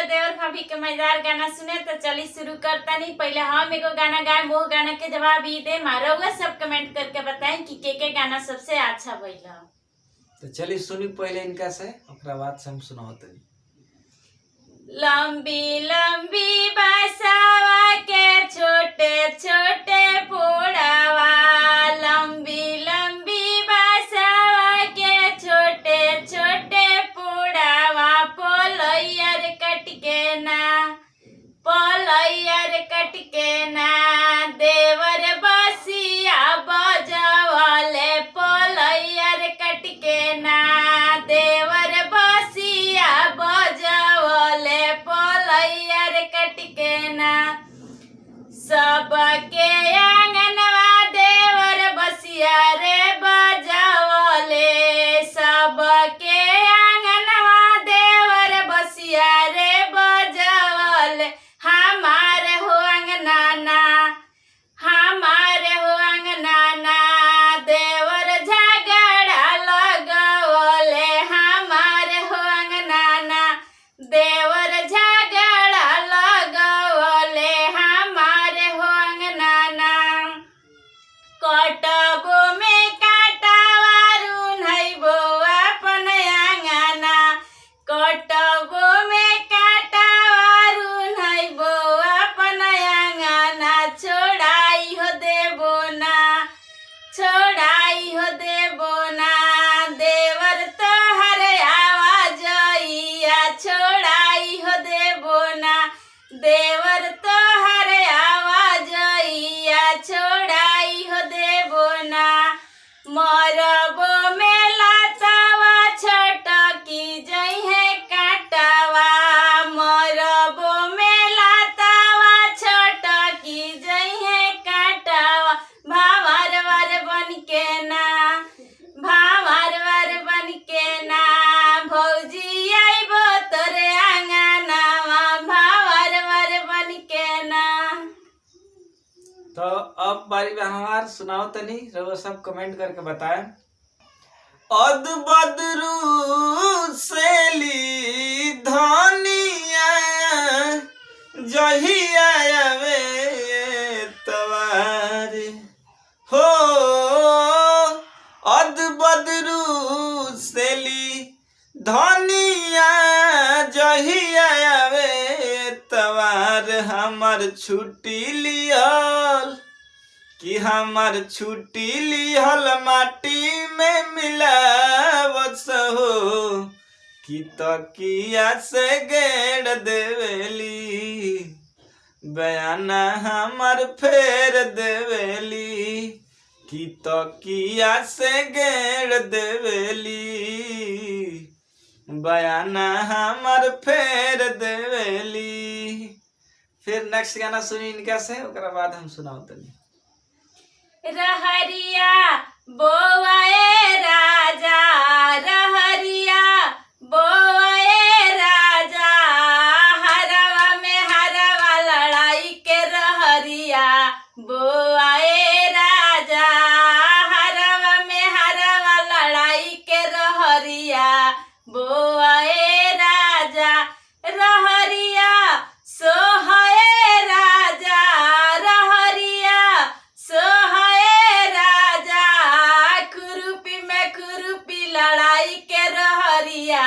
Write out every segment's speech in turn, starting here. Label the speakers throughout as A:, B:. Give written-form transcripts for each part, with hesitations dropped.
A: रउआ देवर भाभी के मजेदार गाना सुने तो चलिए शुरू करता नहीं। पहले हम एगो गाना गाए, वो गाना के जवाब ई दे। रउआ सब कमेंट करके बताएं कि के गाना सबसे अच्छा भइल।
B: तो चलिए सुनी पहले इनका से, ओकरा बाद से हम सुनाओ तनी।
A: लंबी लंबी बसावा के छोटे छोटे पोड़ावा, लंबी लंबी बसावा के छोटे छोटे पोड़ावा, पोलैयर कट के ना, पोलैयर कट के ना, देवर बसिया बजवले, पोलैयर कट के ना, देवर बसिया बजवले, पोलैयर कट के ना। सबके आंगनवा देवर बसिया रे बजवले, सबके आंगनवा देवर बसिया रे बजवले, हमारे हो अंगनाना, हमारे हो अंगनाना, देवर झगड़ा लगवले, हमारे हो अंगनाना, देवर झगड़ा लगवले, हमारे हो अंगनाना। कटबो में काटावारू नैबो अपन आंगना, कटबो में काटावारू नैबो अपन आंगना, छोड़ाई हो देबो ना, छोड़ाई हो देबो ना, देवर तोहर आवाजइया, छोड़ाई हो देबो ना, देवर तोहर आवाजइया, छोड़ाई हो देबो ना। मरबो में लातावा छटकी जइहे काटावा, मरबो में लातावा छटकी जइहे काटावा, भावर वर बन के ना, भावर वर बन के ना, भौजी आइबो तोरे आंगनावा, भावर वर बन के ना।
B: तो अब बारी में हमार सुनाओ तनी, रउआ सब कमेंट करके बताएं। अद बदरू सेली धनिया जहिया आवे तवार हो, अद बदरू सेली धनिया जहिया आवे तवार, हमर छुट्टी लिहल कि हमर छुट्टी लिहल माटी में मिलावत हो, कि तकिया से गेड़ देवेली, बयाना हमर फेर देवेली, कि तकिया से गेड़ देवेली, बयाना हमर फेर देवेली। फिर नेक्स्ट गाना सुनी इनका से, ओकरा बाद हम सुनाओ तनी।
A: रहरिया बोआए राजा, रहरिया बोआए राजा, हरवा में हरवा लड़ाई के रहरिया बोआए राजा, हरवा में हरवा लड़ाई के रहरिया बोआए राजा, रहरिया सोहए राजा, रहरिया सोहए राजा, खुरुपी में खुरुपी लड़ाई के रहरिया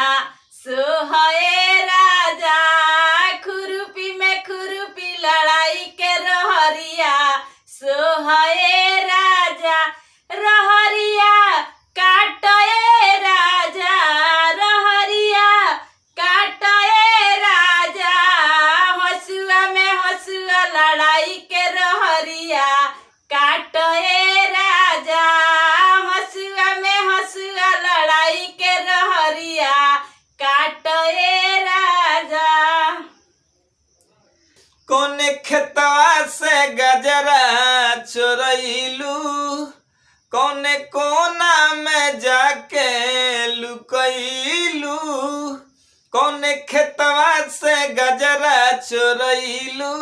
A: सोहए राजा, खुरुपी में खुरुपी लड़ाई के रहरिया सोहए राजा, रहरिया काटए राजा, रहरिया काटए राजा, हसुआ में हसुआ लड़ाई के रहरिया काटए राजा, हसुआ में हसुआ लड़ाई के रहरिया काटए राजा।
B: कोने खेतवा से गजरा चोरैलू, कोने कोना में जाके लुकैलू, कोने खेतवा से गजरा चोरैलू,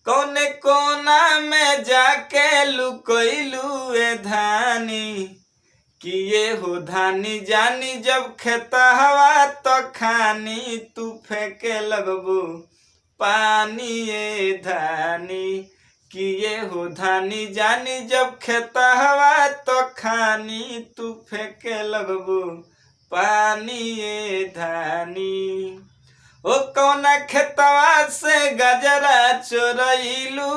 B: कोने कोना में जाके लुकैलू ए धानी, कि ये हो धानी जानी जब खेता हवा तो खानी तू फेंके लगबू पानी ये धानी कि ये हो धानी जानी जब खेता हवा तो खानी तू फेंके लगबू पानी ये धानी। ओ कौना खेतवा से गजरा चोरैलू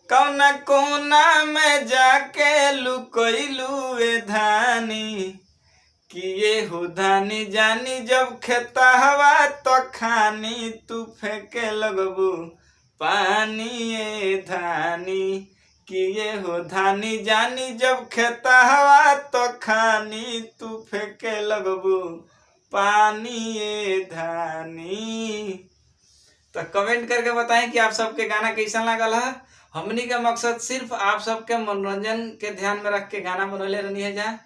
B: कौना कोना में जाके लुकैलू ए धानी कि ये हो धानी जानी जब खेता हवा तो खानी तू फेंके लगबू पानी ये धानी कि ये हो धानी जानी जब खेता हवा तो खानी तू फेंके लगबू पानी ये धानी। तो कमेंट करके बताएं कि आप सबके गाना कैसा लागल है। हमनी का मकसद सिर्फ आप सबके मनोरंजन के ध्यान में रख के गाना बनौले रहनी है। जहाँ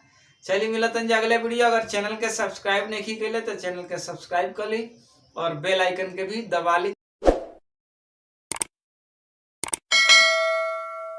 B: चलिए मिलतन जा अगले वीडियो। अगर चैनल के सब्सक्राइब नहीं कैले तो चैनल के सब्सक्राइब कर ली और बेल आइकन के भी दबा ली